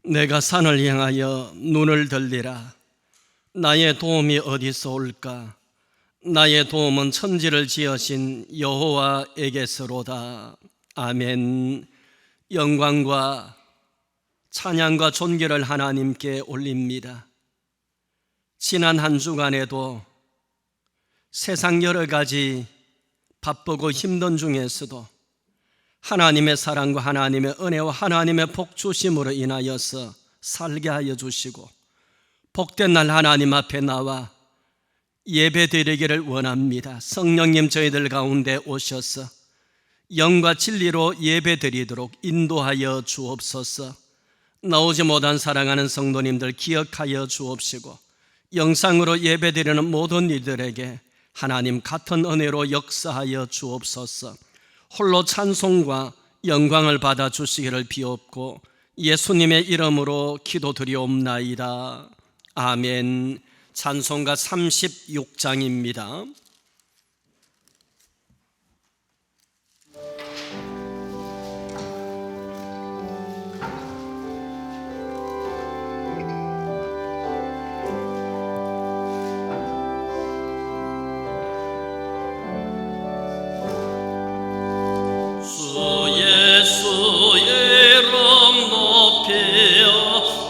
내가 산을 향하여 눈을 들리라. 나의 도움이 어디서 올까? 나의 도움은 천지를 지으신 여호와에게서로다. 아멘. 영광과 찬양과 존귀를 하나님께 올립니다. 지난 한 주간에도 세상 여러 가지 바쁘고 힘든 중에서도 하나님의 사랑과 하나님의 은혜와 하나님의 복 주심으로 인하여서 살게 하여 주시고, 복된 날 하나님 앞에 나와 예배 드리기를 원합니다. 성령님 저희들 가운데 오셔서 영과 진리로 예배 드리도록 인도하여 주옵소서. 나오지 못한 사랑하는 성도님들 기억하여 주옵시고, 영상으로 예배 드리는 모든 이들에게 하나님 같은 은혜로 역사하여 주옵소서. 홀로 찬송과 영광을 받아 주시기를 비옵고 예수님의 이름으로 기도드리옵나이다. 아멘. 찬송가 36장입니다. 예수의 이름 높여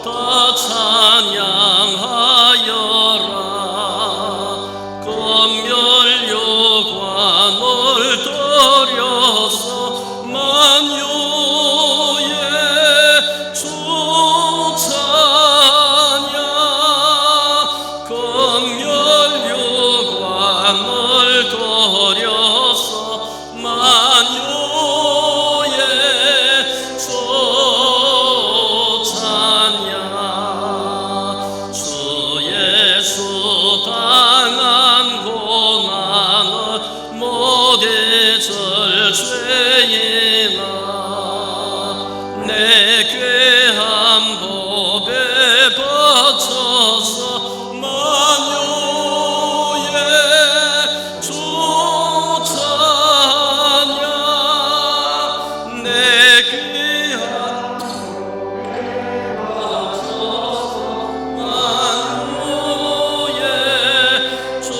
다 찬양하여라. 검열유관을 들여서 만유의 주 찬양. 검열유관을 들여서 만유 죄인아 내 귀한 법에 바쳐서 만유의 주 찬양. 내 귀한 법에 바쳐서 만유의 주 찬양.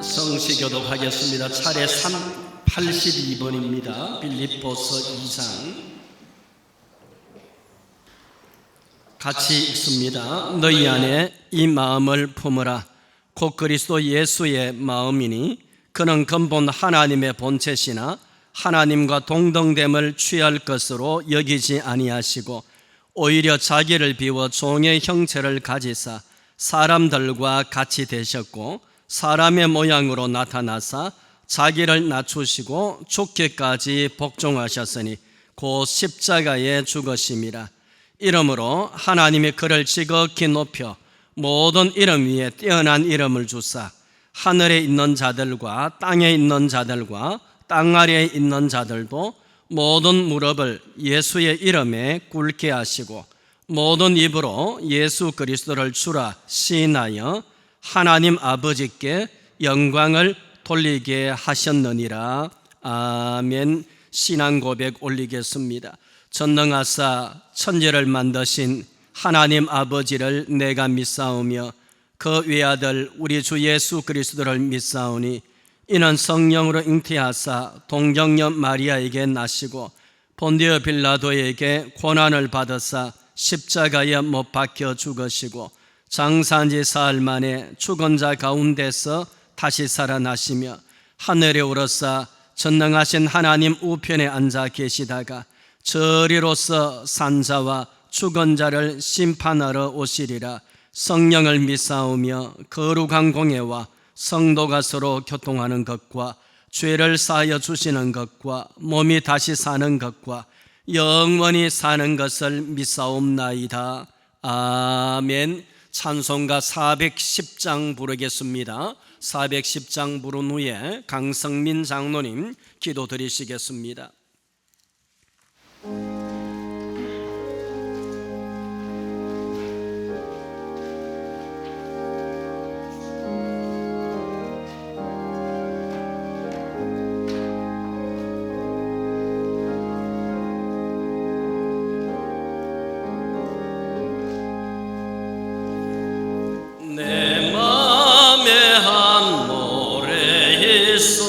성시교독하겠습니다. 차례 82번입니다. 빌립보서 2장 같이 읽습니다. 너희 안에 이 마음을 품으라. 곧 그리스도 예수의 마음이니 그는 근본 하나님의 본체시나 하나님과 동등됨을 취할 것으로 여기지 아니하시고 오히려 자기를 비워 종의 형체를 가지사 사람들과 같이 되셨고 사람의 모양으로 나타나사 자기를 낮추시고 죽기까지 복종하셨으니 곧 십자가에 죽으심이라. 이러므로 하나님이 그를 지극히 높여 모든 이름 위에 뛰어난 이름을 주사 하늘에 있는 자들과 땅에 있는 자들과 땅 아래에 있는 자들도 모든 무릎을 예수의 이름에 꿇게 하시고 모든 입으로 예수 그리스도를 주라 시인하여 하나님 아버지께 영광을 돌리게 하셨느니라. 아멘. 신앙 고백 올리겠습니다. 전능하사 천지를 만드신 하나님 아버지를 내가 믿사오며 그 외아들 우리 주 예수 그리스도를 믿사오니 이는 성령으로 잉태하사 동정녀 마리아에게 나시고 본디오 빌라도에게 고난을 받으사 십자가에 못 박혀 죽으시고 장사한 지 사흘 만에 죽은 자 가운데서 다시 살아나시며 하늘에 오르사 전능하신 하나님 우편에 앉아 계시다가 저리로서 산자와 죽은 자를 심판하러 오시리라. 성령을 믿사오며 거룩한 공예와 성도가 서로 교통하는 것과 죄를 사하여 주시는 것과 몸이 다시 사는 것과 영원히 사는 것을 믿사옵나이다. 아멘. 찬송가 410장 부르겠습니다. 410장 부른 후에 강성민 장로님 기도 드리시겠습니다. 내 맘에 한 노래 있어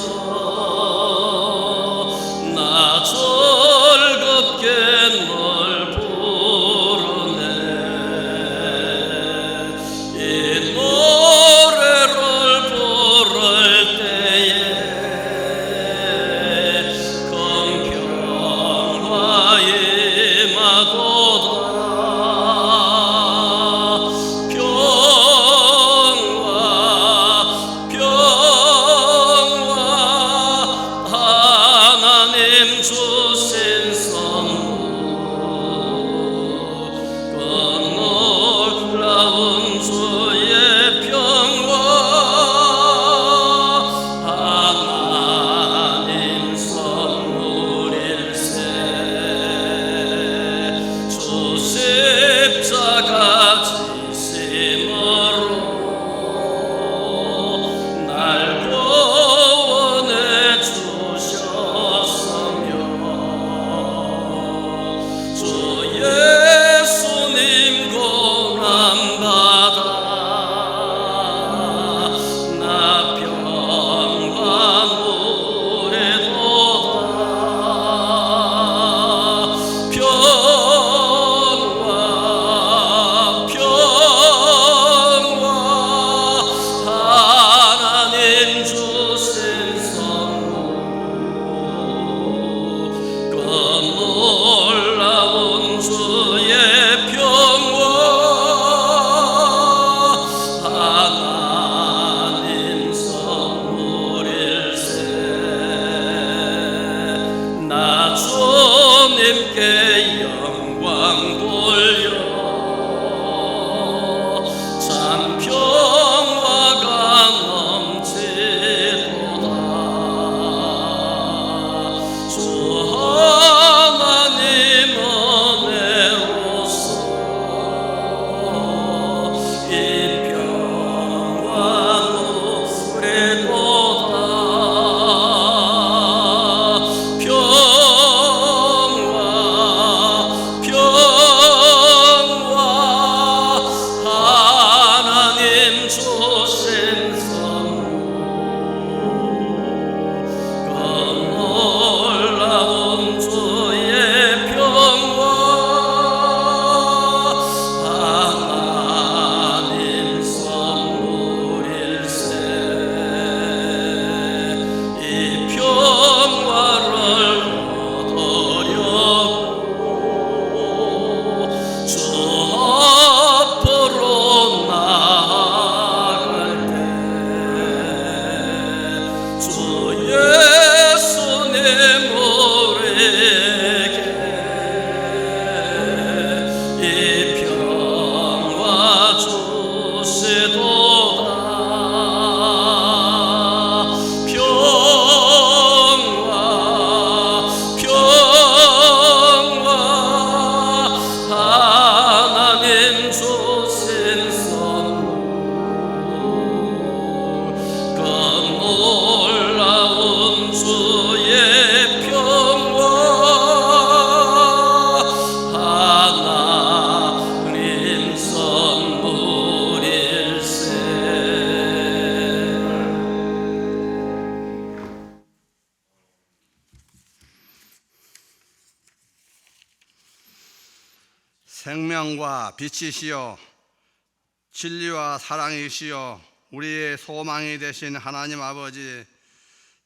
나 즐겁게 널 부르네. 이 노래를 부를 때에 긍평화 임하도다. 주신 선물 그 놀라운 주의 평화 하나님 선물일세. 주 십자가 지심으로 날 구원해 주셨으며 주 예수님 고난받아 나 평화 누리도다. 평화 하나님 주신 선물 그 놀라운 주의 평화 하나님 선물일세. 나 주님께 영광 돌려 참 평화가 넘치도다. 주 하나님 은혜로서 이 평화 누리도다. 평화 하나님 주신 선물 그 놀라운 주의 평화 하나님 선물일세. 이 평화를 얻으려고 주 앞으로 나아갈 때 주 예수님 우리에게 이 평화 주시도다. 평화 생명과 빛이시여 진리와 사랑이시여 우리의 소망이 되신 하나님 아버지,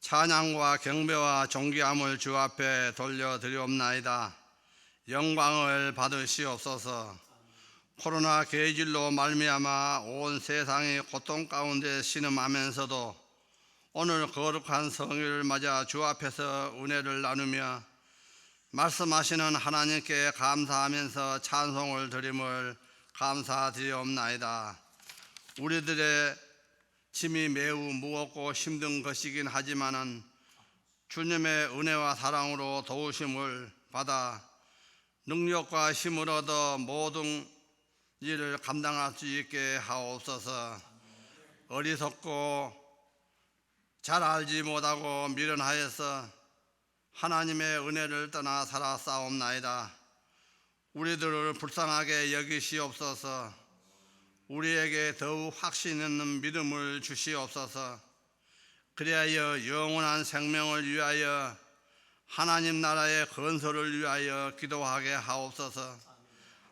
찬양과 경배와 존귀함을 주 앞에 돌려드리옵나이다. 영광을 받으시옵소서. 코로나 계질로 말미암아 온 세상이 고통 가운데 신음하면서도 오늘 거룩한 성일을 맞아 주 앞에서 은혜를 나누며 말씀하시는 하나님께 감사하면서 찬송을 드림을 감사드리옵나이다. 우리들의 짐이 매우 무겁고 힘든 것이긴 하지만은 주님의 은혜와 사랑으로 도우심을 받아 능력과 힘을 얻어 모든 일을 감당할 수 있게 하옵소서. 어리석고 잘 알지 못하고 미련하여서 하나님의 은혜를 떠나 살아싸옵나이다. 우리들을 불쌍하게 여기시옵소서. 우리에게 더욱 확신 있는 믿음을 주시옵소서. 그리하여 영원한 생명을 위하여 하나님 나라의 건설을 위하여 기도하게 하옵소서.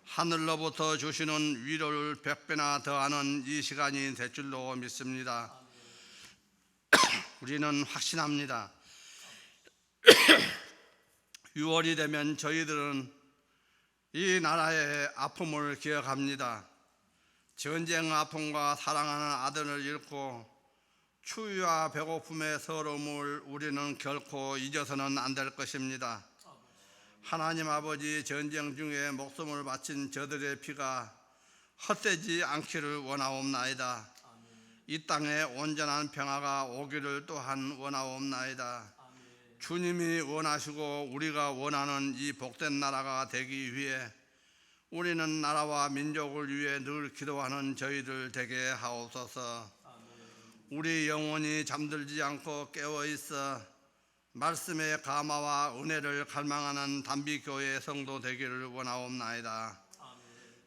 하늘로부터 주시는 위로를 100배나 더하는 이 시간이 될 줄로 믿습니다. 우리는 확신합니다. 6월이 되면 저희들은 이 나라의 아픔을 기억합니다. 전쟁 아픔과 사랑하는 아들을 잃고 추위와 배고픔의 서러움을 우리는 결코 잊어서는 안 될 것입니다. 하나님 아버지, 전쟁 중에 목숨을 바친 저들의 피가 헛되지 않기를 원하옵나이다. 이 땅에 온전한 평화가 오기를 또한 원하옵나이다. 주님이 원하시고 우리가 원하는 이 복된 나라가 되기 위해 우리는 나라와 민족을 위해 늘 기도하는 저희들 되게 하옵소서. 우리 영혼이 잠들지 않고 깨어있어 말씀의 감화와 은혜를 갈망하는 단비교회 성도 되기를 원하옵나이다.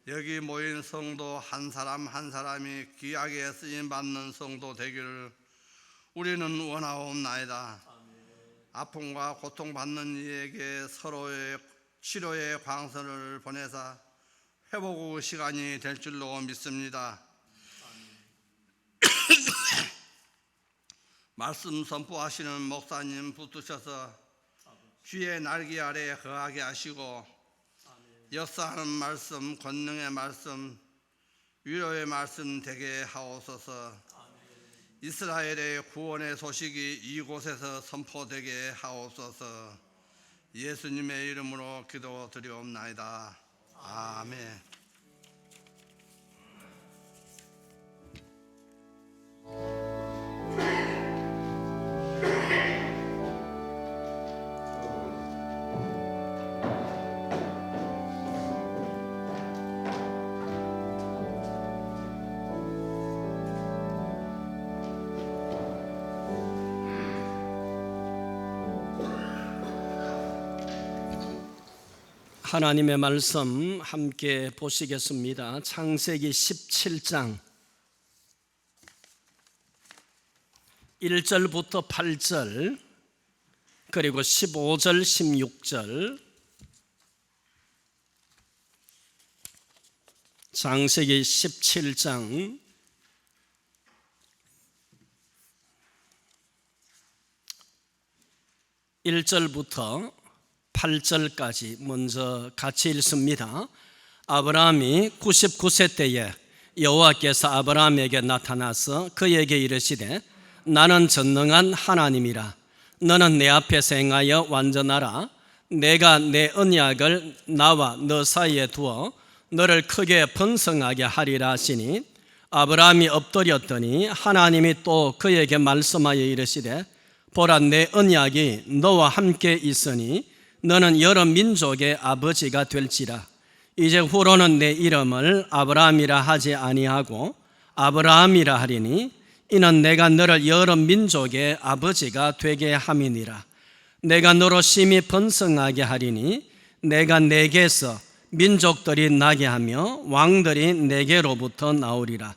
여기 모인 성도 한 사람 한 사람이 귀하게 쓰임받는 성도 되기를 우리는 원하옵나이다. 아픔과 고통받는 이에게 서로의 치료의 광선을 보내사 회복 후 시간이 될 줄로 믿습니다. 말씀 선포하시는 목사님 붙드셔서 주의 날개 아래 거하게 하시고 역사하는 말씀, 권능의 말씀, 위로의 말씀 되게 하옵소서. 이스라엘의 구원의 소식이 이곳에서 선포되게 하옵소서. 예수님의 이름으로 기도드리옵나이다. 아멘. 하나님의 말씀 함께 보시겠습니다. 창세기 17장 1절부터 8절 그리고 15절 16절. 창세기 17장 1절부터 8절까지 먼저 같이 읽습니다. 아브라함이 99세 때에 여호와께서 아브라함에게 나타나서 그에게 이르시되 나는 전능한 하나님이라. 너는 내 앞에서 행하여 완전하라. 내가 내 언약을 나와 너 사이에 두어 너를 크게 번성하게 하리라 하시니 아브라함이 엎드렸더니 하나님이 또 그에게 말씀하여 이르시되 보라, 내 언약이 너와 함께 있으니 너는 여러 민족의 아버지가 될지라. 이제 후로는 내 이름을 아브라함이라 하지 아니하고 아브라함이라 하리니 이는 내가 너를 여러 민족의 아버지가 되게 함이니라. 내가 너로 심히 번성하게 하리니 내가 내게서 민족들이 나게 하며 왕들이 내게로부터 나오리라.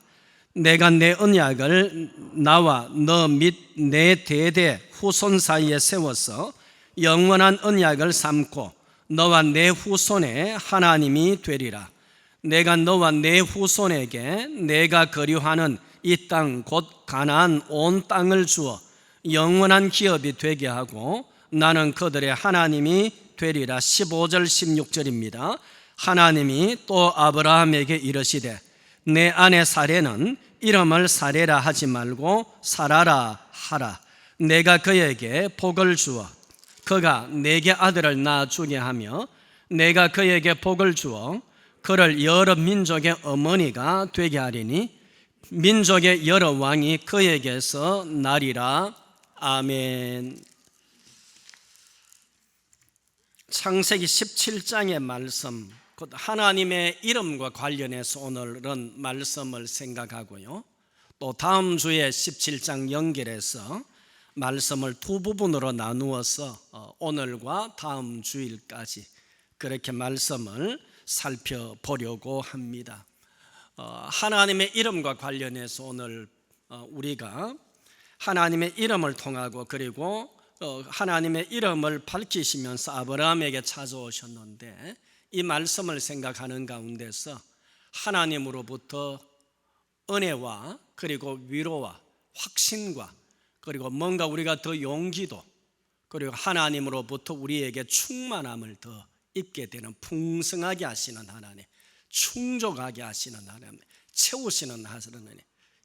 내가 내 언약을 나와 너 및 내 대대 후손 사이에 세워서 영원한 언약을 삼고 너와 내 후손의 하나님이 되리라. 내가 너와 내 후손에게 내가 거류하는 이 땅 곧 가나안 온 땅을 주어 영원한 기업이 되게 하고 나는 그들의 하나님이 되리라. 15절 16절입니다. 하나님이 또 아브라함에게 이르시되 내 아내 사레는 이름을 사레라 하지 말고 사라라 하라. 내가 그에게 복을 주어 그가 내게 아들을 낳아주게 하며 내가 그에게 복을 주어 그를 여러 민족의 어머니가 되게 하리니 민족의 여러 왕이 그에게서 나리라. 아멘. 창세기 17장의 말씀, 곧 하나님의 이름과 관련해서 오늘은 말씀을 생각하고요, 또 다음 주에 17장 연결해서 말씀을 두 부분으로 나누어서 오늘과 다음 주일까지 그렇게 말씀을 살펴보려고 합니다. 하나님의 이름과 관련해서 오늘 우리가 하나님의 이름을 통하고 그리고 하나님의 이름을 밝히시면서 아브라함에게 찾아오셨는데 이 말씀을 생각하는 가운데서 하나님으로부터 은혜와 그리고 위로와 확신과 그리고 뭔가 우리가 더 용기도 그리고 하나님으로부터 우리에게 충만함을 더 입게 되는 풍성하게 하시는 하나님, 충족하게 하시는 하나님, 채우시는 하나님,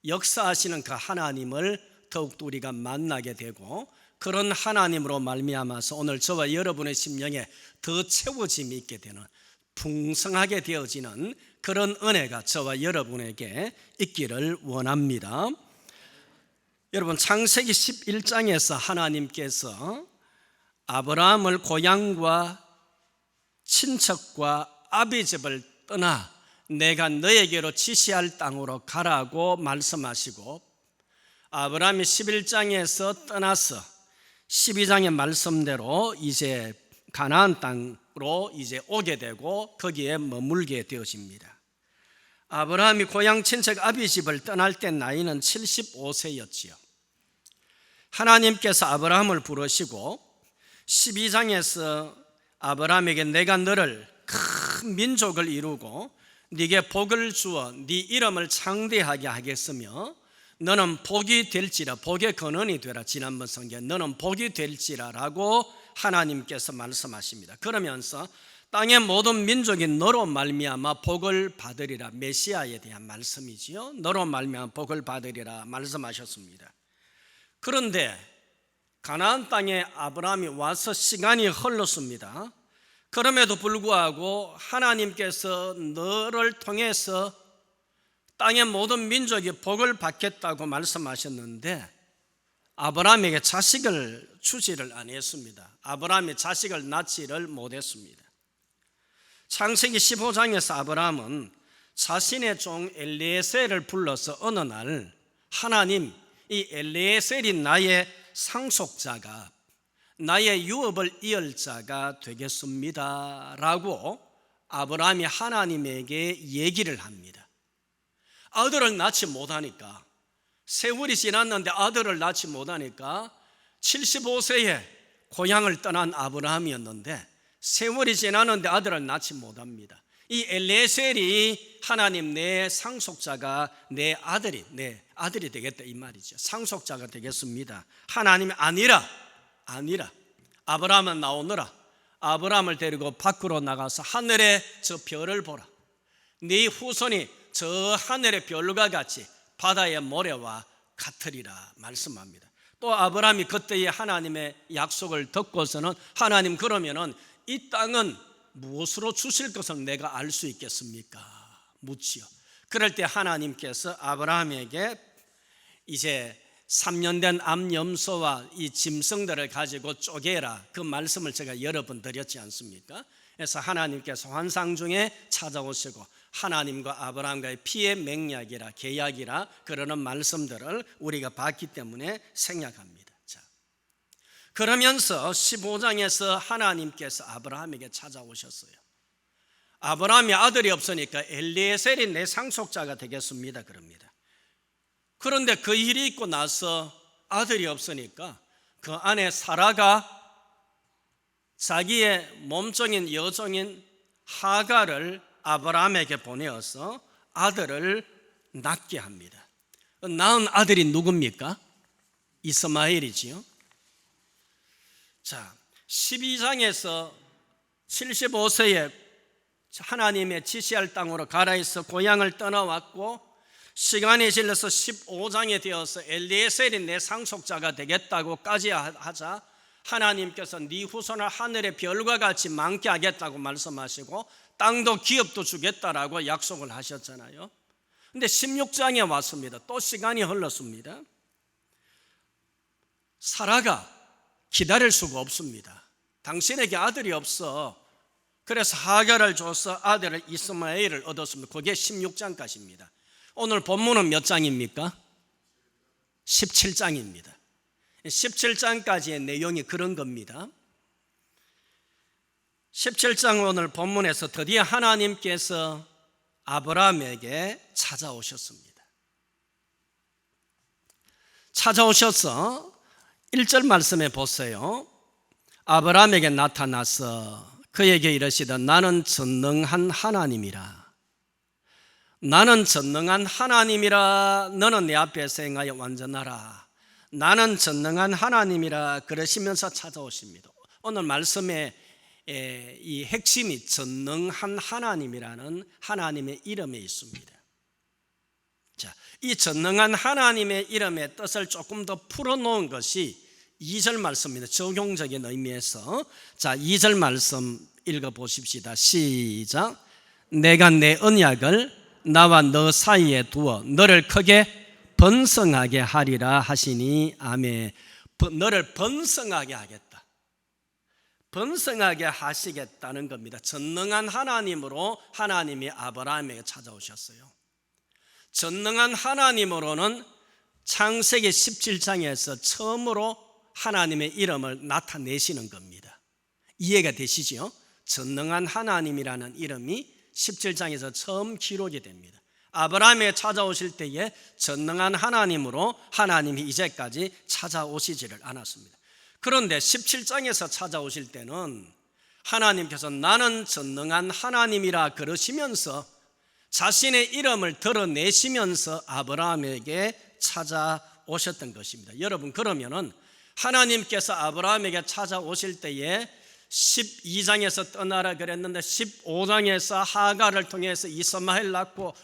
역사하시는 그 하나님을 더욱더 우리가 만나게 되고 그런 하나님으로 말미암아서 오늘 저와 여러분의 심령에 더 채워짐이 있게 되는 풍성하게 되어지는 그런 은혜가 저와 여러분에게 있기를 원합니다. 여러분, 창세기 11장에서 하나님께서 아브라함을 고향과 친척과 아비집을 떠나 내가 너에게로 지시할 땅으로 가라고 말씀하시고 아브라함이 11장에서 떠나서 12장의 말씀대로 이제 가나안 땅으로 이제 오게 되고 거기에 머물게 되어집니다. 아브라함이 고향 친척 아비집을 떠날 때 나이는 75세였지요. 하나님께서 아브라함을 부르시고 12장에서 아브라함에게 내가 너를 큰 민족을 이루고 네게 복을 주어 네 이름을 창대하게 하겠으며 너는 복이 될지라, 복의 근원이 되라. 지난번 성경에 너는 복이 될지라라고 하나님께서 말씀하십니다. 그러면서 땅의 모든 민족이 너로 말미암아 복을 받으리라. 메시아에 대한 말씀이지요. 너로 말미암아 복을 받으리라 말씀하셨습니다. 그런데 가나안 땅에 아브라함이 와서 시간이 흘렀습니다. 그럼에도 불구하고 하나님께서 너를 통해서 땅의 모든 민족이 복을 받겠다고 말씀하셨는데 아브라함에게 자식을 주지를 아니했습니다. 아브라함이 자식을 낳지를 못했습니다. 창세기 15장에서 아브라함은 자신의 종 엘리에셀을 불러서 어느 날 하나님, 이 엘리에셀이 나의 상속자가 나의 유업을 이을 자가 되겠습니다 라고 아브라함이 하나님에게 얘기를 합니다. 아들을 낳지 못하니까, 세월이 지났는데 아들을 낳지 못하니까 75세에 고향을 떠난 아브라함이었는데 세월이 지났는데 아들을 낳지 못합니다. 이 엘리에셀이 하나님 내 상속자가 내 아들이 되겠다 이 말이죠. 상속자가 되겠습니다. 하나님이 아니라 아브라함은 나오너라. 아브라함을 데리고 밖으로 나가서 하늘의 저 별을 보라. 네 후손이 저 하늘의 별과 같이 바다의 모래와 같으리라 말씀합니다. 또 아브라함이 그때의 하나님의 약속을 듣고서는 하나님 그러면은 이 땅은 무엇으로 주실 것을 내가 알 수 있겠습니까? 묻지요. 그럴 때 하나님께서 아브라함에게 이제 3년 된 암염소와 이 짐승들을 가지고 쪼개라, 그 말씀을 제가 여러 번 드렸지 않습니까? 그래서 하나님께서 환상 중에 찾아오시고 하나님과 아브라함과의 피의 맹약이라 계약이라 그러는 말씀들을 우리가 봤기 때문에 생략합니다. 자, 그러면서 15장에서 하나님께서 아브라함에게 찾아오셨어요. 아브라함이 아들이 없으니까 엘리에셀이 내 상속자가 되겠습니다 그럽니다. 그런데 그 일이 있고 나서 아들이 없으니까 그 아내 사라가 자기의 몸종인 여종인 하갈을 아브라함에게 보내어서 아들을 낳게 합니다. 낳은 아들이 누굽니까? 이스마엘이지요. 자, 12장에서 75세에 하나님의 지시할 땅으로 가라 해서 고향을 떠나왔고, 시간이 질러서 15장에 되어서 엘리에셀이 내 상속자가 되겠다고까지 하자 하나님께서 네 후손을 하늘의 별과 같이 많게 하겠다고 말씀하시고 땅도 기업도 주겠다라고 약속을 하셨잖아요. 근데 16장에 왔습니다. 또 시간이 흘렀습니다. 사라가 기다릴 수가 없습니다. 당신에게 아들이 없어. 그래서 하갈을 줘서 아들을 이스마엘을 얻었습니다. 그게 16장까지입니다. 오늘 본문은 몇 장입니까? 17장입니다. 17장까지의 내용이 그런 겁니다. 17장 오늘 본문에서 드디어 하나님께서 아브라함에게 찾아오셨습니다. 찾아오셔서 1절 말씀에 보세요. 아브라함에게 나타나서 그에게 이르시되 나는 전능한 하나님이라. 나는 전능한 하나님이라. 너는 내 앞에서 행하여 완전하라. 나는 전능한 하나님이라 그러시면서 찾아오십니다. 오늘 말씀의 이 핵심이 전능한 하나님이라는 하나님의 이름에 있습니다. 자, 이 전능한 하나님의 이름의 뜻을 조금 더 풀어놓은 것이 2절 말씀입니다. 적용적인 의미에서. 자, 2절 말씀 읽어보십시다. 시작. 내가 내 언약을 나와 너 사이에 두어 너를 크게 번성하게 하리라 하시니 아멘. 너를 번성하게 하겠다. 번성하게 하시겠다는 겁니다. 전능한 하나님으로 하나님이 아브라함에게 찾아오셨어요. 전능한 하나님으로는 창세기 17장에서 처음으로 하나님의 이름을 나타내시는 겁니다. 이해가 되시죠? 전능한 하나님이라는 이름이 17장에서 처음 기록이 됩니다. 아브라함에 찾아오실 때에 전능한 하나님으로 하나님이 이제까지 찾아오시지를 않았습니다. 그런데 17장에서 찾아오실 때는 하나님께서 나는 전능한 하나님이라 그러시면서 자신의 이름을 드러내시면서 아브라함에게 찾아오셨던 것입니다. 여러분, 그러면은 하나님께서 아브라함에게 찾아오실 때에 12장에서 떠나라 그랬는데 15장에서 하갈을 통해서 이스마엘 낳고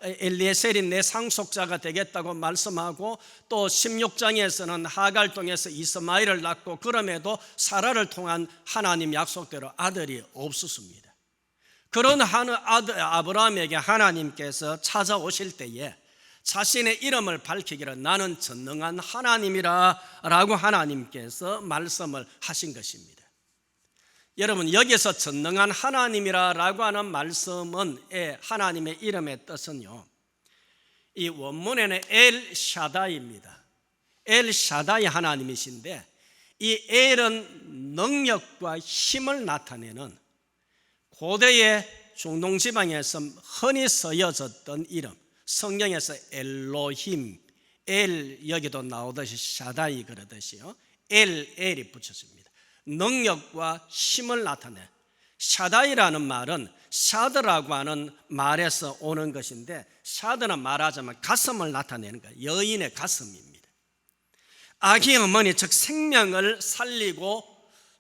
엘리에셀이 내 상속자가 되겠다고 말씀하고, 또 16장에서는 하갈 통해서 이스마엘을 낳고, 그럼에도 사라를 통한 하나님 약속대로 아들이 없었습니다. 그런 아브라함에게 하나님께서 찾아오실 때에 자신의 이름을 밝히기를 나는 전능한 하나님이라 라고 하나님께서 말씀을 하신 것입니다. 여러분, 여기서 전능한 하나님이라 라고 하는 말씀은 하나님의 이름의 뜻은요, 이 원문에는 엘 샤다이입니다. 엘 샤다이 하나님이신데, 이 엘은 능력과 힘을 나타내는 고대의 중동 지방에서 흔히 쓰여졌던 이름, 성경에서 엘로힘, 엘 여기도 나오듯이 샤다이 그러듯이요, 엘이 붙였습니다. 능력과 힘을 나타내. 샤다이라는 말은 샤드라고 하는 말에서 오는 것인데, 샤드는 말하자면 가슴을 나타내는 거예요. 여인의 가슴입니다. 아기 어머니, 즉 생명을 살리고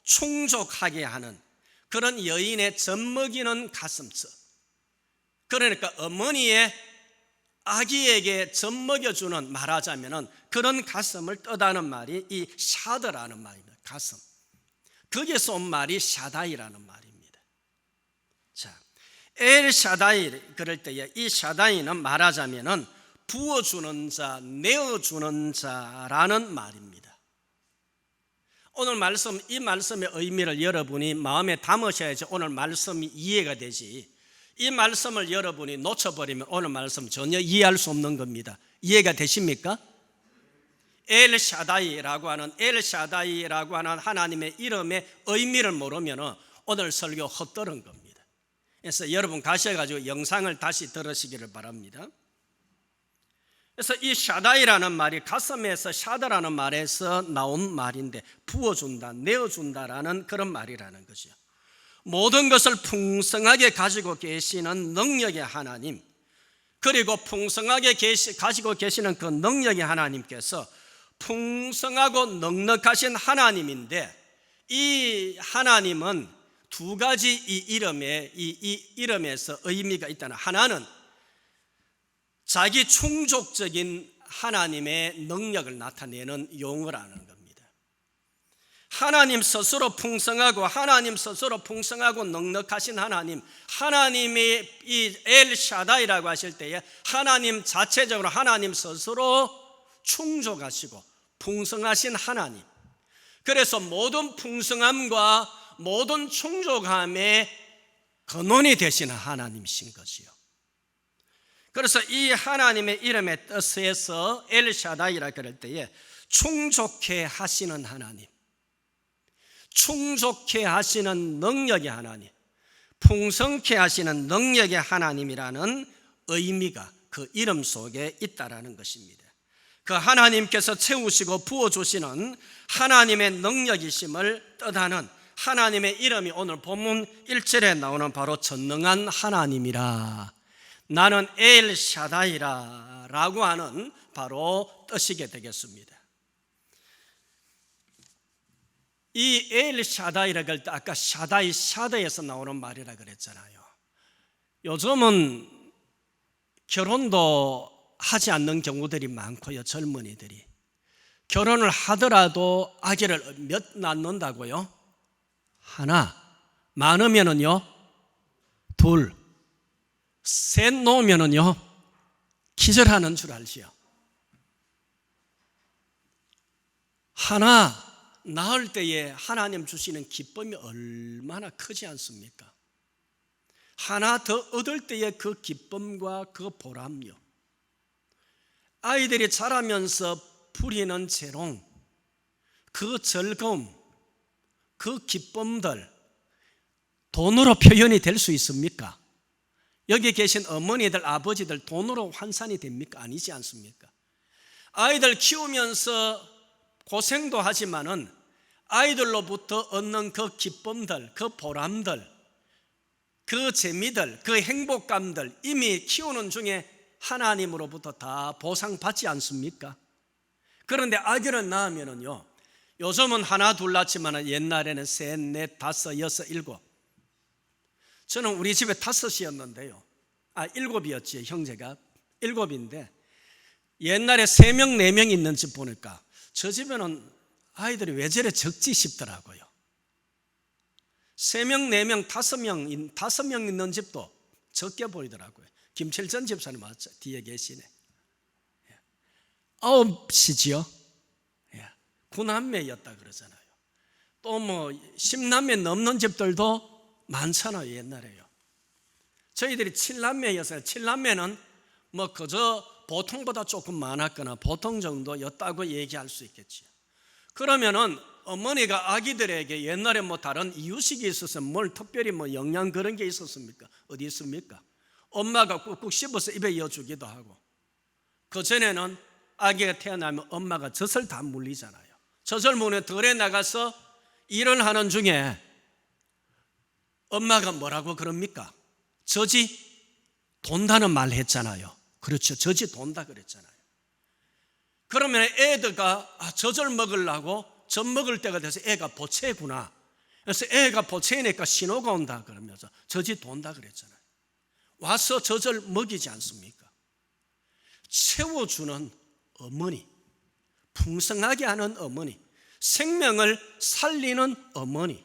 충족하게 하는 그런 여인의 젖먹이는 가슴뼈. 그러니까 어머니의 아기에게 젖먹여주는, 말하자면 그런 가슴을 뜻하는 말이 이 샤드라는 말입니다. 가슴. 거기에서 온 말이 샤다이라는 말입니다. 자, 엘 샤다이 그럴 때에 이 샤다이는 말하자면은 부어주는 자, 내어주는 자라는 말입니다. 오늘 말씀, 이 말씀의 의미를 여러분이 마음에 담으셔야지 오늘 말씀이 이해가 되지. 이 말씀을 여러분이 놓쳐버리면 오늘 말씀 전혀 이해할 수 없는 겁니다. 이해가 되십니까? 엘 샤다이라고 하는 하나님의 이름의 의미를 모르면 오늘 설교 헛들은 겁니다. 그래서 여러분 가셔가지고 영상을 다시 들으시기를 바랍니다. 그래서 이 샤다이라는 말이 가슴에서 샤다라는 말에서 나온 말인데 부어준다, 내어준다라는 그런 말이라는 거죠. 모든 것을 풍성하게 가지고 계시는 능력의 하나님, 그리고 풍성하게 가지고 계시는 그 능력의 하나님께서 풍성하고 넉넉하신 하나님인데, 이 하나님은 두 가지 이 이름에서 의미가 있다는, 하나는 자기 충족적인 하나님의 능력을 나타내는 용어라는 겁니다. 하나님 스스로 풍성하고 하나님 스스로 풍성하고 넉넉하신 하나님, 하나님이 이 엘샤다이라고 하실 때에 하나님 자체적으로 하나님 스스로 충족하시고 풍성하신 하나님, 그래서 모든 풍성함과 모든 충족함의 근원이 되시는 하나님이신 거지요. 그래서 이 하나님의 이름의 뜻에서 엘샤다이라 그럴 때에 충족해 하시는 하나님, 충족해 하시는 능력의 하나님, 풍성케 하시는 능력의 하나님이라는 의미가 그 이름 속에 있다라는 것입니다. 그 하나님께서 채우시고 부어주시는 하나님의 능력이심을 뜻하는 하나님의 이름이 오늘 본문 1절에 나오는 바로 전능한 하나님이라, 나는 엘샤다이라 라고 하는 바로 뜻이게 되겠습니다. 이 엘샤다이라고 할 때 아까 샤다에서 나오는 말이라 그랬잖아요. 요즘은 결혼도 하지 않는 경우들이 많고요. 젊은이들이 결혼을 하더라도 아기를 몇 낳는다고요? 하나, 많으면은요 둘, 셋 놓으면은요 기절하는 줄 알지요. 하나 낳을 때에 하나님 주시는 기쁨이 얼마나 크지 않습니까? 하나 더 얻을 때의 그 기쁨과 그 보람요, 아이들이 자라면서 부리는 재롱, 그 즐거움, 그 기쁨들 돈으로 표현이 될 수 있습니까? 여기 계신 어머니들, 아버지들 돈으로 환산이 됩니까? 아니지 않습니까? 아이들 키우면서 고생도 하지만은 아이들로부터 얻는 그 기쁨들, 그 보람들, 그 재미들, 그 행복감들 이미 키우는 중에 하나님으로부터 다 보상받지 않습니까? 그런데 아기를 낳으면은요, 요즘은 하나 둘 낳지만 옛날에는 셋, 넷, 다섯, 여섯, 일곱. 저는 우리 집에 5이었는데요. 일곱이었지, 형제가. 7인데 옛날에 3명, 4명 있는 집 보니까 저 집에는 아이들이 왜 저래 적지 싶더라고요. 3명, 4명, 5명 있는 집도 적게 보이더라고요. 김철전 집사님 맞죠? 뒤에 계시네. 9이지요. 9남매였다 그러잖아요. 또 뭐 10남매 넘는 집들도 많잖아요. 옛날에요. 저희들이 7남매였어요. 7남매는 뭐 그저 보통보다 조금 많았거나 보통 정도였다고 얘기할 수 있겠지요. 그러면은 어머니가 아기들에게 옛날에 뭐 다른 이유식이 있어서 뭘 특별히 뭐 영양 그런 게 있었습니까? 어디 있습니까? 엄마가 꾹꾹 씹어서 입에 이어주기도 하고, 그전에는 아기가 태어나면 엄마가 젖을 다 물리잖아요. 젖을 물면 덜에 나가서 일을 하는 중에 엄마가 뭐라고 그럽니까? 젖이 돈다는 말 했잖아요. 그렇죠. 젖이 돈다 그랬잖아요. 그러면 애들가 젖을 먹으려고 젖 먹을 때가 돼서 애가 보채구나. 그래서 애가 보채니까 신호가 온다 그러면서 젖이 돈다 그랬잖아요. 와서 젖을 먹이지 않습니까? 채워주는 어머니, 풍성하게 하는 어머니, 생명을 살리는 어머니,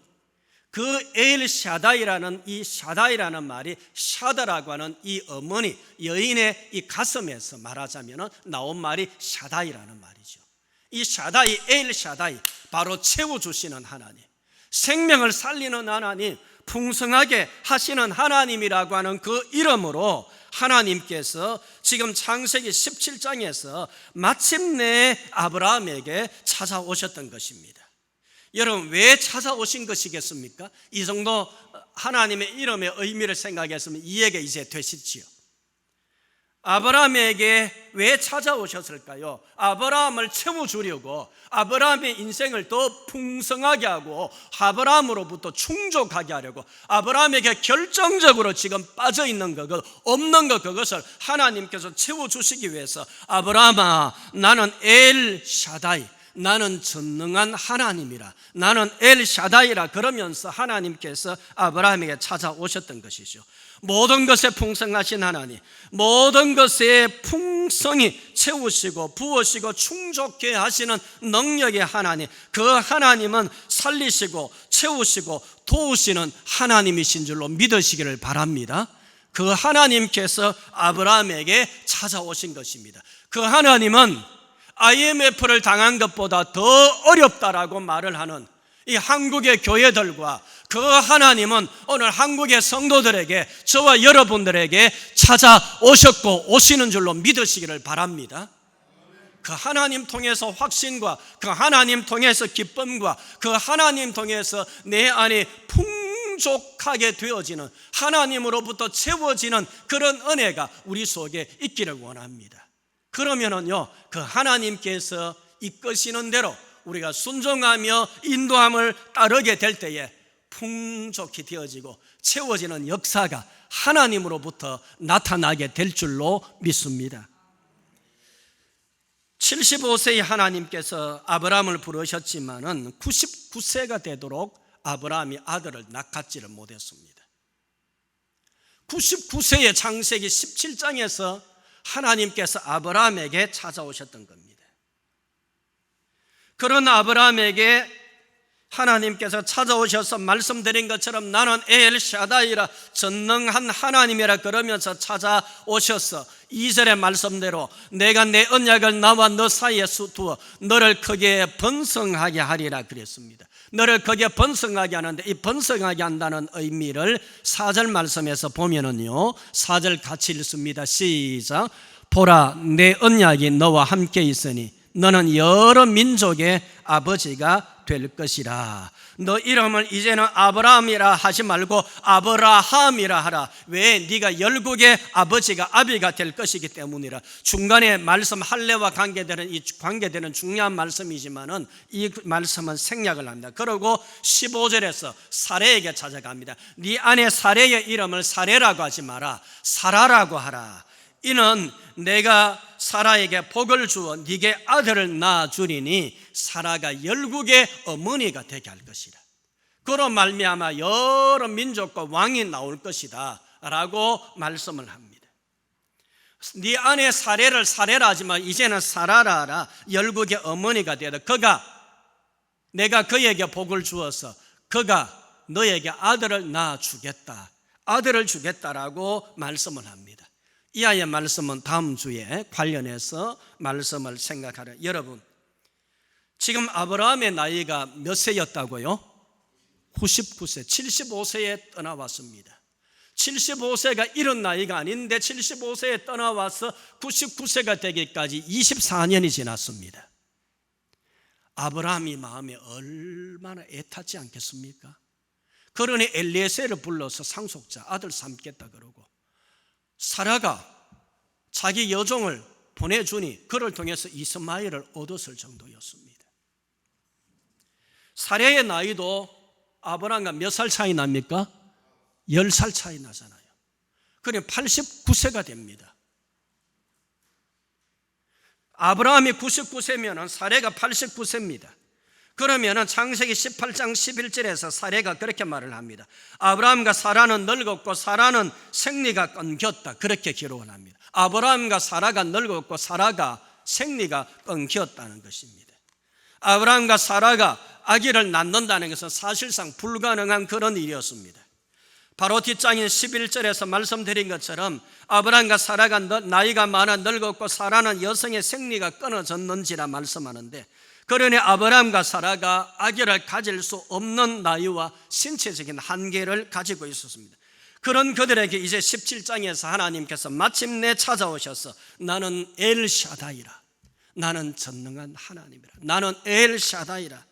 그 엘샤다이라는 이 샤다이라는 말이 샤다라고 하는 이 어머니, 여인의 이 가슴에서 말하자면 나온 말이 샤다이라는 말이죠. 이 샤다이, 엘샤다이, 바로 채워주시는 하나님, 생명을 살리는 하나님, 풍성하게 하시는 하나님이라고 하는 그 이름으로 하나님께서 지금 창세기 17장에서 마침내 아브라함에게 찾아오셨던 것입니다. 여러분, 왜 찾아오신 것이겠습니까? 이 정도 하나님의 이름의 의미를 생각했으면 이해가 이제 되시지요. 아브라함에게 왜 찾아오셨을까요? 아브라함을 채워주려고, 아브라함의 인생을 더 풍성하게 하고 아브라함으로부터 충족하게 하려고, 아브라함에게 결정적으로 지금 빠져있는 것, 없는 것, 그것을 하나님께서 채워주시기 위해서, 아브라함아, 나는 엘 샤다이, 나는 전능한 하나님이라, 나는 엘 샤다이라 그러면서 하나님께서 아브라함에게 찾아오셨던 것이죠. 모든 것에 풍성하신 하나님, 모든 것에 풍성히 채우시고 부으시고 충족케 하시는 능력의 하나님, 그 하나님은 살리시고 채우시고 도우시는 하나님이신 줄로 믿으시기를 바랍니다. 그 하나님께서 아브라함에게 찾아오신 것입니다. 그 하나님은 IMF를 당한 것보다 더 어렵다라고 말을 하는 이 한국의 교회들과, 그 하나님은 오늘 한국의 성도들에게, 저와 여러분들에게 찾아오셨고 오시는 줄로 믿으시기를 바랍니다. 그 하나님 통해서 확신과, 그 하나님 통해서 기쁨과, 그 하나님 통해서 내 안에 풍족하게 되어지는, 하나님으로부터 채워지는 그런 은혜가 우리 속에 있기를 원합니다. 그러면은요, 그 하나님께서 이끄시는 대로 우리가 순종하며 인도함을 따르게 될 때에 풍족히 되어지고 채워지는 역사가 하나님으로부터 나타나게 될 줄로 믿습니다. 75세의 하나님께서 아브라함을 부르셨지만은 99세가 되도록 아브라함이 아들을 낳지를 못했습니다. 99세의 창세기 17장에서 하나님께서 아브라함에게 찾아오셨던 겁니다. 그런 아브라함에게 하나님께서 찾아오셔서 말씀드린 것처럼 나는 엘 샤다이라, 전능한 하나님이라 그러면서 찾아오셔서 2절의 말씀대로 내가 내 언약을 나와 너 사이에 두어 너를 크게 번성하게 하리라 그랬습니다. 너를 크게 번성하게 하는데, 이 번성하게 한다는 의미를 4절 말씀에서 보면은요, 4절 같이 읽습니다. 시작. 보라, 내 언약이 너와 함께 있으니 너는 여러 민족의 아버지가 될 것이라. 너 이름을 이제는 아브라함이라 하지 말고 아브라함이라 하라. 왜? 네가 열국의 아버지가, 아비가 될 것이기 때문이라. 중간에 말씀 할례와 관계되는 중요한 말씀이지만은 이 말씀은 생략을 합니다. 그리고 15절에서 사레에게 찾아갑니다. 네 안에 사레의 이름을 사레라고 하지 마라, 사라라고 하라. 이는 내가 사라에게 복을 주어 네게 아들을 낳아주리니 사라가 열국의 어머니가 되게 할 것이라. 그로 말미암아 여러 민족과 왕이 나올 것이다 라고 말씀을 합니다. 네 안에 사레를 사레라 하지만 이제는 사라라 하라. 열국의 어머니가 되다. 내가 그에게 복을 주어서 그가 너에게 아들을 낳아주겠다, 아들을 주겠다라고 말씀을 합니다. 이 아이의 말씀은 다음 주에 관련해서 말씀을 생각하려. 여러분, 지금 아브라함의 나이가 몇 세였다고요? 99세, 75세에 떠나왔습니다. 75세가 이런 나이가 아닌데 75세에 떠나와서 99세가 되기까지 24년이 지났습니다. 아브라함이 마음에 얼마나 애탔지 않겠습니까? 그러니 엘리에셀을 불러서 상속자 아들 삼겠다 그러고, 사라가 자기 여종을 보내주니 그를 통해서 이스마엘을 얻었을 정도였습니다. 사레의 나이도 아브라함과 몇 살 차이 납니까? 10살 차이 나잖아요. 그러니 89세가 됩니다. 아브라함이 99세면 사레가 89세입니다. 그러면 창세기 18장 11절에서 사레가 그렇게 말을 합니다. 아브라함과 사라는 늙었고 사라는 생리가 끊겼다, 그렇게 기록을 합니다. 아브라함과 사라가 늙었고 사라가 생리가 끊겼다는 것입니다. 아브라함과 사라가 아기를 낳는다는 것은 사실상 불가능한 그런 일이었습니다. 바로 뒷장인 11절에서 말씀드린 것처럼 아브라함과 사라가 나이가 많아 늙었고 사라는 여성의 생리가 끊어졌는지라 말씀하는데, 그러니 아브라함과 사라가 아기를 가질 수 없는 나이와 신체적인 한계를 가지고 있었습니다. 그런 그들에게 이제 17장에서 하나님께서 마침내 찾아오셔서 나는 엘 샤다이라, 나는 전능한 하나님이라, 나는 엘 샤다이라.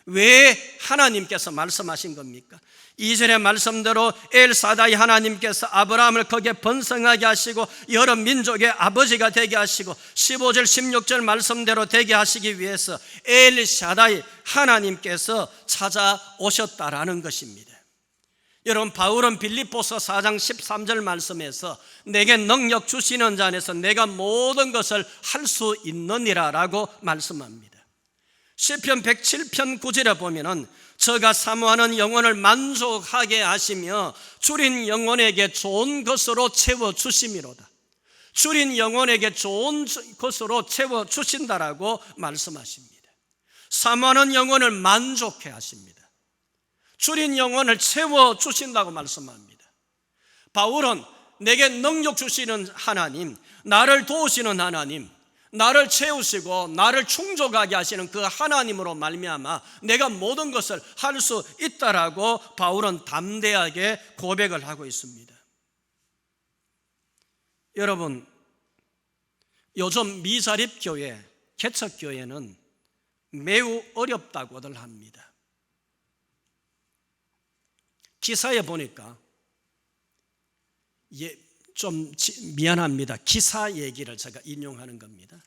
왜 하나님께서 말씀하신 겁니까? 2절의 말씀대로 엘사다이 하나님께서 아브라함을 거기에 번성하게 하시고 여러 민족의 아버지가 되게 하시고 15절 16절 말씀대로 되게 하시기 위해서 엘샤다이 하나님께서 찾아오셨다라는 것입니다. 여러분, 바울은 빌립보서 4장 13절 말씀에서 내게 능력 주시는 자 안에서 내가 모든 것을 할 수 있느니라 라고 말씀합니다. 시편 107편 9절에 보면은 저가 사모하는 영혼을 만족하게 하시며 줄인 영혼에게 좋은 것으로 채워주심이로다. 줄인 영혼에게 좋은 것으로 채워주신다라고 말씀하십니다. 사모하는 영혼을 만족해 하십니다. 줄인 영혼을 채워주신다고 말씀합니다. 바울은 내게 능력 주시는 하나님, 나를 도우시는 하나님, 나를 채우시고 나를 충족하게 하시는 그 하나님으로 말미암아 내가 모든 것을 할 수 있다라고 바울은 담대하게 고백을 하고 있습니다. 여러분, 요즘 미자립교회, 개척교회는 매우 어렵다고들 합니다. 기사에 보니까 좀 미안합니다. 기사 얘기를 제가 인용하는 겁니다.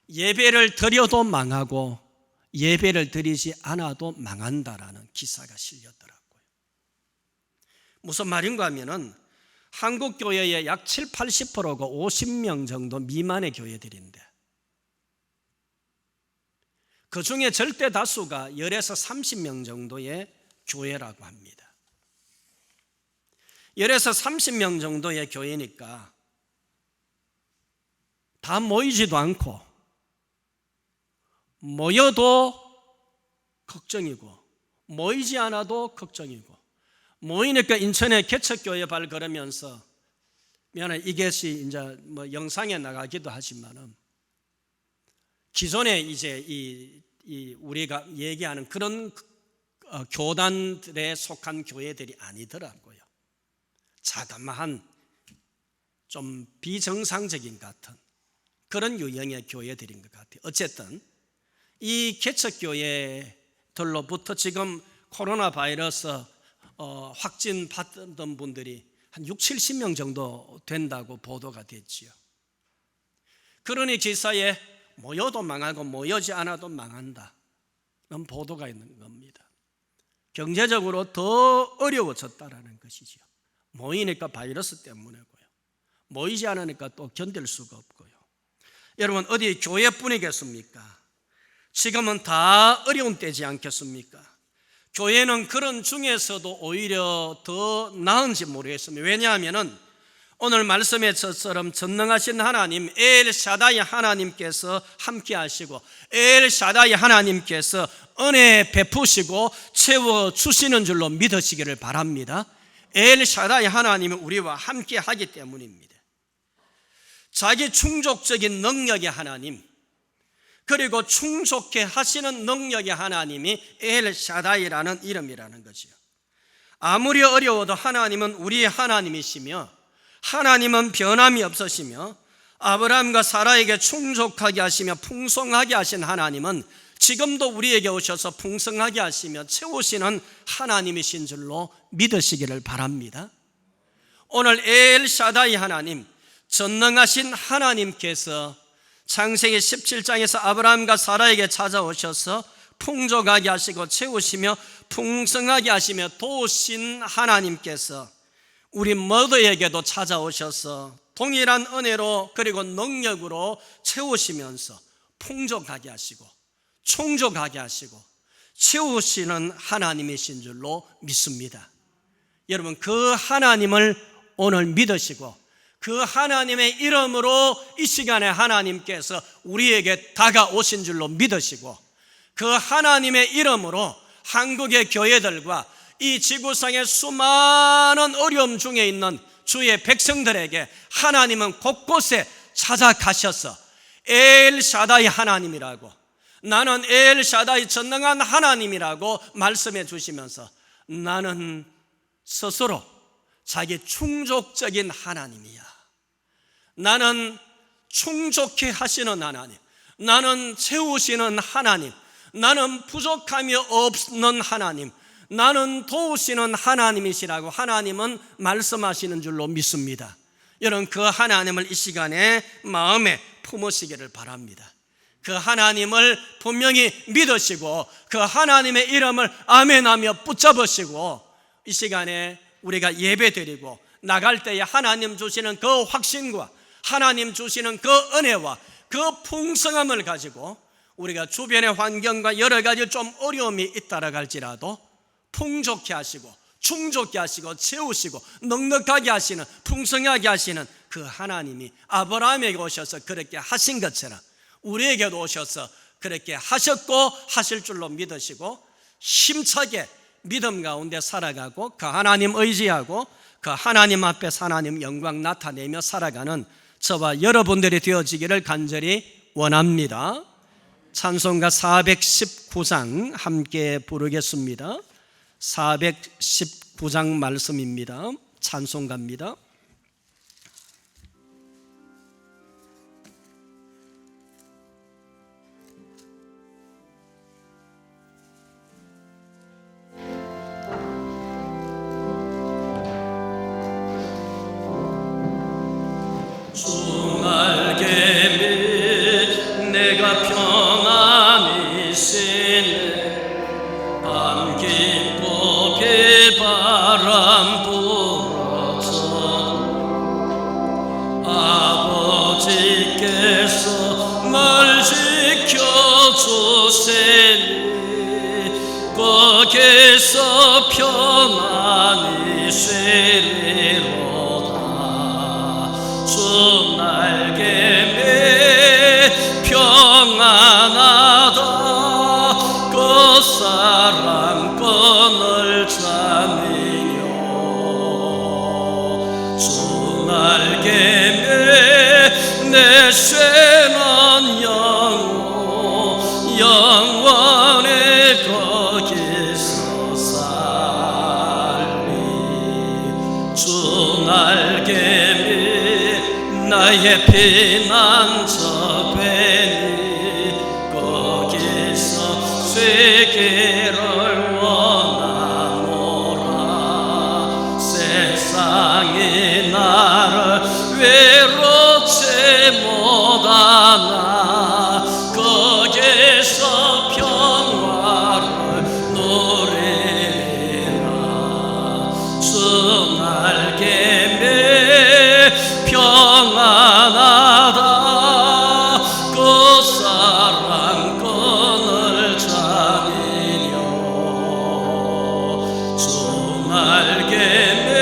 예배를 드려도 망하고 예배를 드리지 않아도 망한다라는 기사가 실렸더라고요. 무슨 말인가 하면은 한국 교회의 약 7, 80%가 50명 정도 미만의 교회들인데 그 중에 절대 다수가 10에서 30명 정도의 교회라고 합니다. 10에서 30명 정도의 교회니까 다 모이지도 않고 모여도 걱정이고 모이지 않아도 걱정이고 모이니까 인천에 개척교회 발 걸으면서 미안해 이것이 이제 뭐 영상에 나가기도 하지만은 기존에 이제 이 우리가 얘기하는 그런 교단들에 속한 교회들이 아니더라고요. 자그마한 좀 비정상적인 같은 그런 유형의 교회들인 것 같아요. 어쨌든 이 개척교회들로부터 지금 코로나 바이러스 확진 받던 분들이 한 6, 70명 정도 된다고 보도가 됐지요. 그러니 기사에 모여도 망하고 모여지 않아도 망한다 그런 보도가 있는 겁니다. 경제적으로 더 어려워졌다라는 것이죠. 모이니까 바이러스 때문이고요. 모이지 않으니까 또 견딜 수가 없고요. 여러분, 어디 교회뿐이겠습니까? 지금은 다 어려운 때지 않겠습니까? 교회는 그런 중에서도 오히려 더 나은지 모르겠습니다. 왜냐하면 오늘 말씀의 것처럼 전능하신 하나님 엘샤다이 하나님께서 함께 하시고 엘샤다이 하나님께서 은혜 베푸시고 채워주시는 줄로 믿으시기를 바랍니다. 엘샤다이 하나님은 우리와 함께 하기 때문입니다. 자기 충족적인 능력의 하나님, 그리고 충족케 하시는 능력의 하나님이 엘샤다이라는 이름이라는 거죠. 아무리 어려워도 하나님은 우리의 하나님이시며 하나님은 변함이 없으시며 아브라함과 사라에게 충족하게 하시며 풍성하게 하신 하나님은 지금도 우리에게 오셔서 풍성하게 하시며 채우시는 하나님이신 줄로 믿으시기를 바랍니다. 오늘 엘샤다이 하나님, 전능하신 하나님께서 창세기 17장에서 아브라함과 사라에게 찾아오셔서 풍족하게 하시고 채우시며 풍성하게 하시며 도우신 하나님께서 우리 모두에게도 찾아오셔서 동일한 은혜로 그리고 능력으로 채우시면서 풍족하게 하시고 충족하게 하시고 채우시는 하나님이신 줄로 믿습니다. 여러분, 그 하나님을 오늘 믿으시고 그 하나님의 이름으로 이 시간에 하나님께서 우리에게 다가오신 줄로 믿으시고 그 하나님의 이름으로 한국의 교회들과 이 지구상의 수많은 어려움 중에 있는 주의 백성들에게 하나님은 곳곳에 찾아가셔서 엘샤다이 하나님이라고, 나는 엘샤다이 전능한 하나님이라고 말씀해 주시면서 나는 스스로 자기 충족적인 하나님이야, 나는 충족케 하시는 하나님, 나는 채우시는 하나님, 나는 부족함이 없는 하나님, 나는 도우시는 하나님이시라고 하나님은 말씀하시는 줄로 믿습니다. 여러분, 그 하나님을 이 시간에 마음에 품으시기를 바랍니다. 그 하나님을 분명히 믿으시고 그 하나님의 이름을 아멘하며 붙잡으시고 이 시간에 우리가 예배드리고 나갈 때에 하나님 주시는 그 확신과 하나님 주시는 그 은혜와 그 풍성함을 가지고 우리가 주변의 환경과 여러 가지 좀 어려움이 있다라 할지라도 풍족케 하시고 충족케 하시고 채우시고 넉넉하게 하시는, 풍성하게 하시는 그 하나님이 아브라함에게 오셔서 그렇게 하신 것처럼 우리에게도 오셔서 그렇게 하셨고 하실 줄로 믿으시고 힘차게 믿음 가운데 살아가고 그 하나님 의지하고 그 하나님 앞에서 하나님 영광 나타내며 살아가는 저와 여러분들이 되어지기를 간절히 원합니다. 찬송가 419장 함께 부르겠습니다. 419장 말씀입니다. 찬송가입니다. 주 날개에 내가 평안히 쉬네 밤 깊게 바람 불어서 아버지께서 날 지켜주시니 거기서 평안히 쉬리로다. 주 날개에 평안하다 그 사랑권을 자니요. 주 날개에 내 쇠는 영원히 거기서 살리. 주 날개 나의 피난처 되니 거기서 쇠기를 원하노라. 세상이 나를 외롭지 못하나 거기서 평화를 누리리라. 주 날개에 평안하다 그 사랑권을 자니요. 주 날개에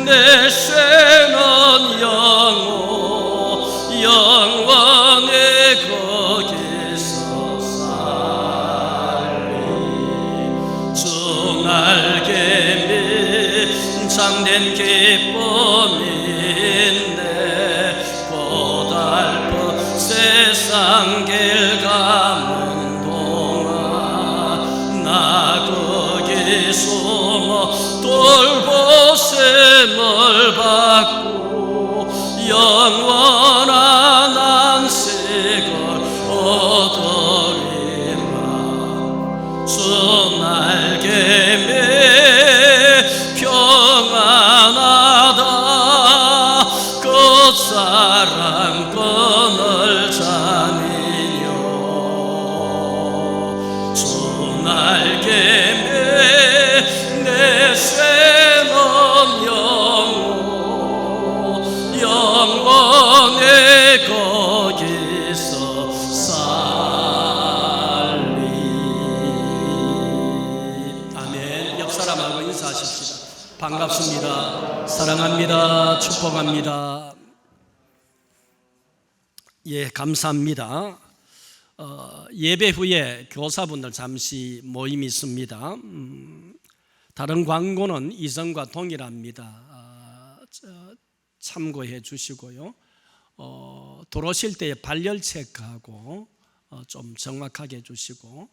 내 쇠는 영원히 거기서 살리. 주 날개에 참된 기쁨인데 고달픈 세상 길 가는 동안 나 거기 숨어 돌보심을 받고 영원한 안식을 얻으리라. 주 날개에 평안하다 그 사랑권을 자니요. 주 날개에 내 쇠는 영원히 거기서 살리. 아멘. 옆 사람하고 인사하십시다. 반갑습니다. 사랑합니다. 축복합니다. 예, 감사합니다. 예배 후에 교사분들 잠시 모임이 있습니다. 다른 광고는 이전과 동일합니다. 참고해 주시고요. 들어오실 때에 발열 체크하고 좀 정확하게 해주시고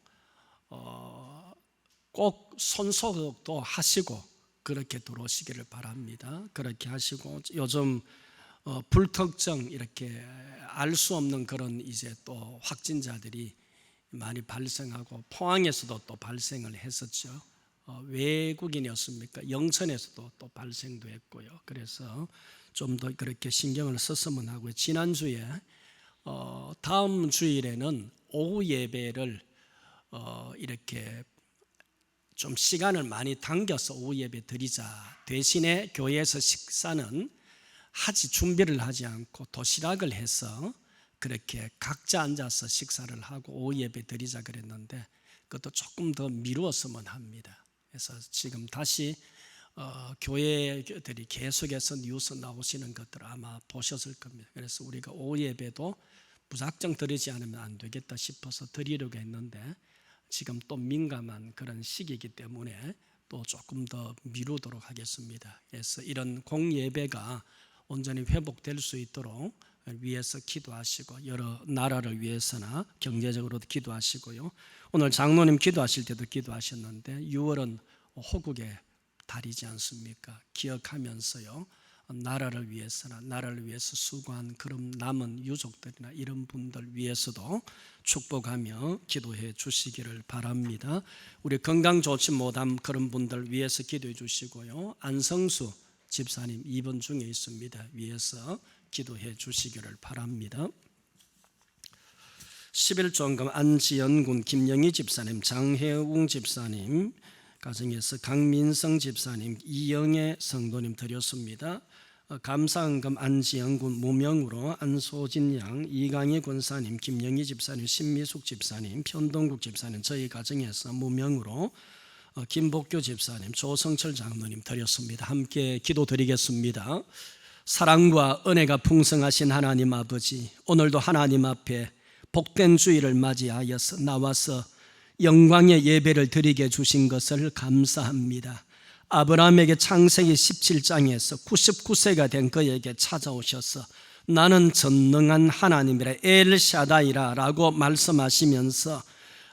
꼭 손소독도 하시고 그렇게 들어오시기를 바랍니다. 그렇게 하시고 요즘 불특정 이렇게 알 수 없는 그런 이제 또 확진자들이 많이 발생하고 포항에서도 또 발생을 했었죠. 외국인이었습니까? 영천에서도 또 발생도 했고요. 그래서 좀 더 그렇게 신경을 썼으면 하고요. 지난주에 다음 주일에는 오후 예배를 이렇게 좀 시간을 많이 당겨서 오후 예배 드리자. 대신에 교회에서 식사는 준비를 하지 않고 도시락을 해서 그렇게 각자 앉아서 식사를 하고 오후 예배 드리자 그랬는데 그것도 조금 더 미루었으면 합니다. 그래서 지금 다시 교회들이 계속해서 뉴스 나오시는 것들 아마 보셨을 겁니다. 그래서 우리가 오후 예배도 무작정 드리지 않으면 안 되겠다 싶어서 드리려고 했는데 지금 또 민감한 그런 시기이기 때문에 또 조금 더 미루도록 하겠습니다. 그래서 이런 공예배가 온전히 회복될 수 있도록 위해서 기도하시고 여러 나라를 위해서나 경제적으로도 기도하시고요. 오늘 장로님 기도하실 때도 기도하셨는데 6월은 호국의 달이지 않습니까? 기억하면서요. 나라를 위해서나 나라를 위해서 수고한 그런 남은 유족들이나 이런 분들 위해서도 축복하며 기도해 주시기를 바랍니다. 우리 건강 좋지 못한 그런 분들 위해서 기도해 주시고요. 안성수 집사님 입원 중에 있습니다. 위해서 기도해 주시기를 바랍니다. 11조원금 안지연군 김영희 집사님, 장혜웅 집사님 가정에서 강민성 집사님, 이영애 성도님 드렸습니다. 감사헌금 안지영군 무명으로 안소진 양, 이강희 권사님, 김영희 집사님, 신미숙 집사님, 편동국 집사님 저희 가정에서 무명으로 김복교 집사님, 조성철 장로님 드렸습니다. 함께 기도드리겠습니다. 사랑과 은혜가 풍성하신 하나님 아버지, 오늘도 하나님 앞에 복된 주일을 맞이하여서 나와서 영광의 예배를 드리게 주신 것을 감사합니다. 아브라함에게 창세기 17장에서 99세가 된 그에게 찾아오셔서 나는 전능한 하나님이라 엘샤다이라 라고 말씀하시면서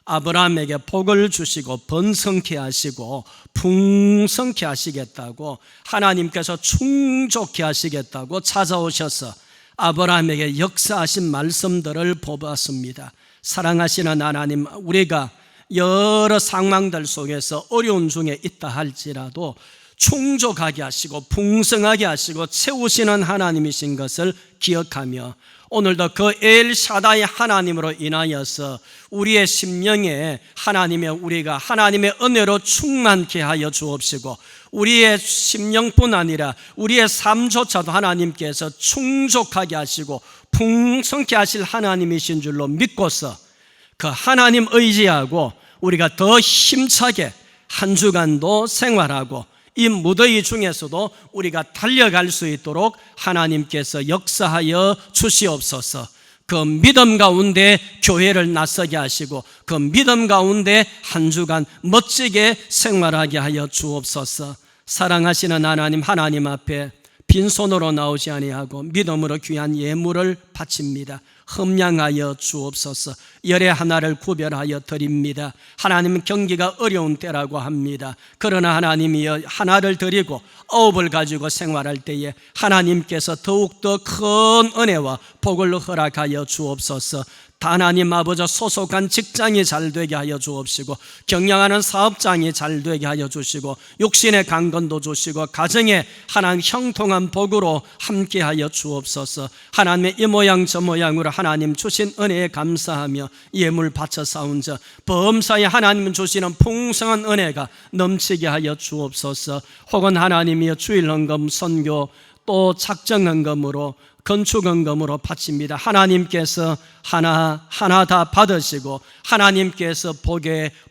아브라함에게 복을 주시고 번성케 하시고 풍성케 하시겠다고, 하나님께서 충족케 하시겠다고 찾아오셔서 아브라함에게 역사하신 말씀들을 보았습니다. 사랑하시는 하나님, 우리가 여러 상황들 속에서 어려운 중에 있다 할지라도 충족하게 하시고 풍성하게 하시고 채우시는 하나님이신 것을 기억하며 오늘도 그 엘샤다이 하나님으로 인하여서 우리의 심령에 우리가 하나님의 은혜로 충만케 하여 주옵시고 우리의 심령뿐 아니라 우리의 삶조차도 하나님께서 충족하게 하시고 풍성케 하실 하나님이신 줄로 믿고서 그 하나님 의지하고 우리가 더 힘차게 한 주간도 생활하고 이 무더위 중에서도 우리가 달려갈 수 있도록 하나님께서 역사하여 주시옵소서. 그 믿음 가운데 교회를 나서게 하시고 그 믿음 가운데 한 주간 멋지게 생활하게 하여 주옵소서. 사랑하시는 하나님 앞에 빈손으로 나오지 아니하고 믿음으로 귀한 예물을 바칩니다. 흠량하여 주옵소서. 열의 하나를 구별하여 드립니다. 하나님은 경기가 어려운 때라고 합니다. 그러나 하나님이여 하나를 드리고 9을 가지고 생활할 때에 하나님께서 더욱더 큰 은혜와 복을 허락하여 주옵소서. 하나님 아버지 소속한 직장이 잘 되게 하여 주옵시고 경영하는 사업장이 잘 되게 하여 주시고 육신의 강건도 주시고 가정에 하나님 형통한 복으로 함께 하여 주옵소서. 하나님의 이 모양 저 모양으로 하나님 주신 은혜에 감사하며 예물 바쳐 싸운저 범사에 하나님 주시는 풍성한 은혜가 넘치게 하여 주옵소서. 혹은 하나님이여 주일 헌금 선교 또 작정 헌금으로 건축 헌금으로 바칩니다. 하나님께서 하나 다 받으시고 하나님께서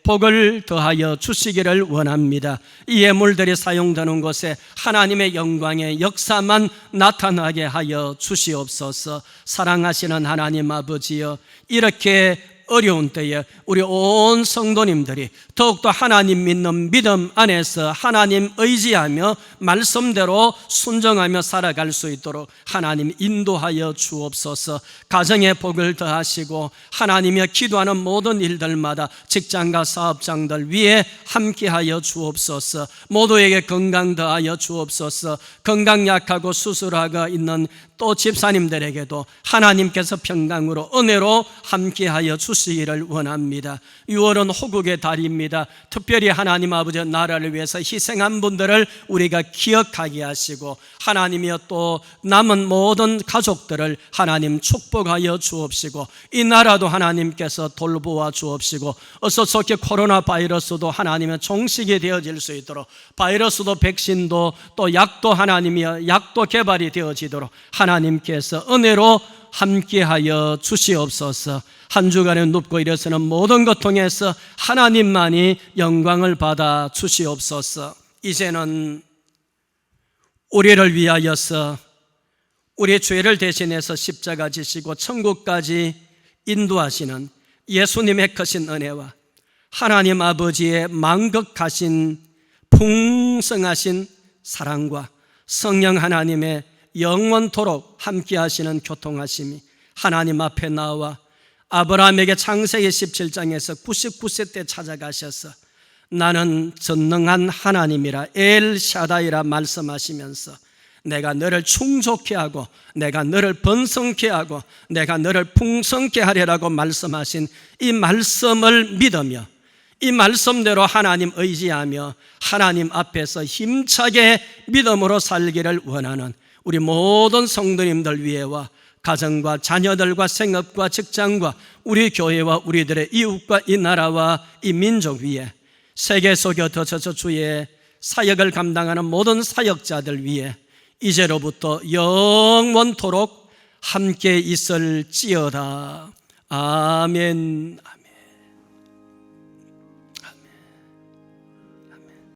복을 더하여 주시기를 원합니다. 이 예물들이 사용되는 곳에 하나님의 영광의 역사만 나타나게 하여 주시옵소서. 사랑하시는 하나님 아버지여, 이렇게 어려운 때에 우리 온 성도님들이 더욱더 하나님 믿는 믿음 안에서 하나님 의지하며 말씀대로 순종하며 살아갈 수 있도록 하나님 인도하여 주옵소서. 가정의 복을 더하시고 하나님의 기도하는 모든 일들마다 직장과 사업장들 위에 함께하여 주옵소서. 모두에게 건강 더하여 주옵소서. 건강 약하고 수술하고 있는 또 집사님들에게도 하나님께서 평강으로 은혜로 함께하여 주시기를 원합니다. 6월은 호국의 달입니다. 특별히 하나님 아버지의 나라를 위해서 희생한 분들을 우리가 기억하게 하시고, 하나님이여 또 남은 모든 가족들을 하나님 축복하여 주옵시고, 이 나라도 하나님께서 돌보아 주옵시고, 어서 속히 코로나 바이러스도 하나님의 종식이 되어질 수 있도록, 바이러스도 백신도 또 약도 하나님이여 약도 개발이 되어지도록 하나님께서 은혜로 함께하여 주시옵소서. 한 주간에 눕고 일어서는 모든 것 통해서 하나님만이 영광을 받아 주시옵소서. 이제는 우리를 위하여서 우리 죄를 대신해서 십자가 지시고 천국까지 인도하시는 예수님의 크신 은혜와 하나님 아버지의 만극하신 풍성하신 사랑과 성령 하나님의 영원토록 함께하시는 교통하심이 하나님 앞에 나와 아브라함에게 창세기 17장에서 99세 때 찾아가셔서 나는 전능한 하나님이라 엘샤다이라 말씀하시면서 내가 너를 충족케 하고 내가 너를 번성케 하고 내가 너를 풍성케 하리라고 말씀하신 이 말씀을 믿으며 이 말씀대로 하나님 의지하며 하나님 앞에서 힘차게 믿음으로 살기를 원하는 우리 모든 성도님들 위해와 가정과 자녀들과 생업과 직장과 우리 교회와 우리들의 이웃과 이 나라와 이 민족 위에 세계 속에 덧쳐서 주의 사역을 감당하는 모든 사역자들 위해 이제로부터 영원토록 함께 있을지어다. 아멘.